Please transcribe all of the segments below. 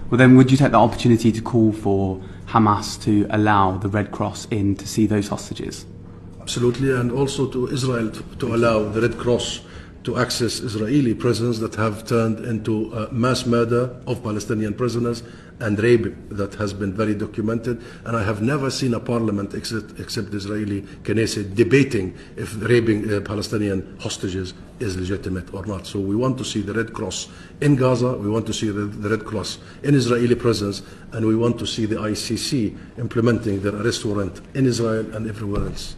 Well, then would you take the opportunity to call for Hamas to allow the Red Cross in to see those hostages? Absolutely, and also to Israel to allow the Red Cross to access Israeli prisons that have turned into mass murder of Palestinian prisoners and rape that has been very documented. And I have never seen a parliament except the Israeli Knesset debating if raping Palestinian hostages is legitimate or not. So we want to see the Red Cross in Gaza, we want to see the Red Cross in Israeli prisons, and we want to see the ICC implementing their arrest warrant in Israel and everywhere else.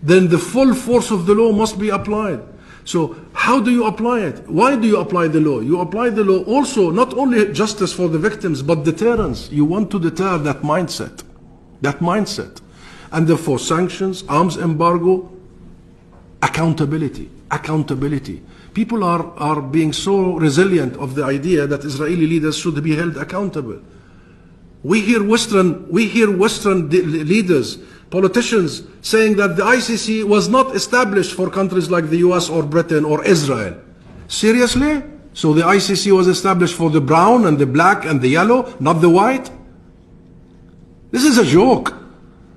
Then the full force of the law must be applied. So how do you apply it? Why do you apply the law? You apply the law also not only justice for the victims, but deterrence. You want to deter that mindset. That mindset. And therefore sanctions, arms embargo, accountability. Accountability. People are being so resilient of the idea that Israeli leaders should be held accountable. We hear Western leaders, politicians saying that the ICC was not established for countries like the US or Britain or Israel. Seriously? So the ICC was established for the brown and the black and the yellow, not the white? This is a joke.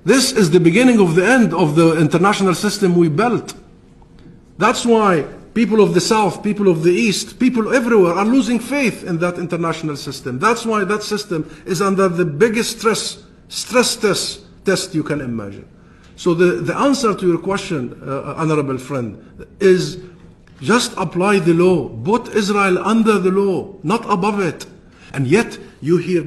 This is the beginning of the end of the international system we built. That's why people of the South, people of the East, people everywhere are losing faith in that international system. That's why that system is under the biggest stress test you can imagine. So the answer to your question, honorable friend, is just apply the law. Put Israel under the law, not above it. And yet you hear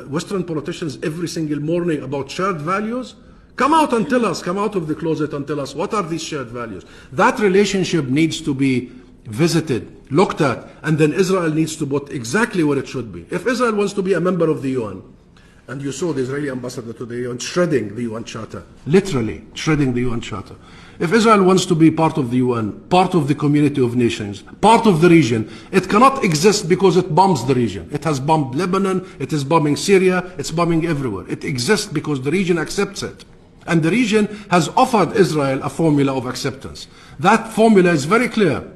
Western politicians every single morning about shared values. Come out and tell us, come out of the closet and tell us, what are these shared values? That relationship needs to be visited, looked at, and then Israel needs to put exactly where it should be. If Israel wants to be a member of the UN, and you saw the Israeli ambassador to the UN shredding the UN Charter, literally shredding the UN Charter. If Israel wants to be part of the UN, part of the community of nations, part of the region, it cannot exist because it bombs the region. It has bombed Lebanon, it is bombing Syria, it's bombing everywhere. It exists because the region accepts it. And the region has offered Israel a formula of acceptance. That formula is very clear.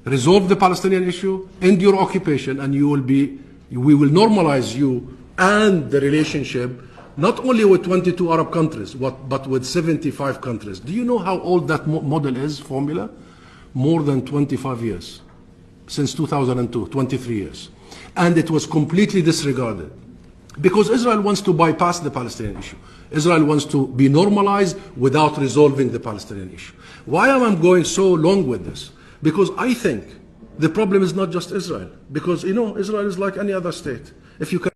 Resolve the Palestinian issue, end your occupation, and we will normalize you and the relationship not only with 22 Arab countries, but with 75 countries. Do you know how old that model is, formula? More than 25 years. Since 2002, 23 years. And it was completely disregarded. Because Israel wants to bypass the Palestinian issue. Israel wants to be normalized without resolving the Palestinian issue. Why am I going so long with this? Because I think the problem is not just Israel. Because, Israel is like any other state. If you can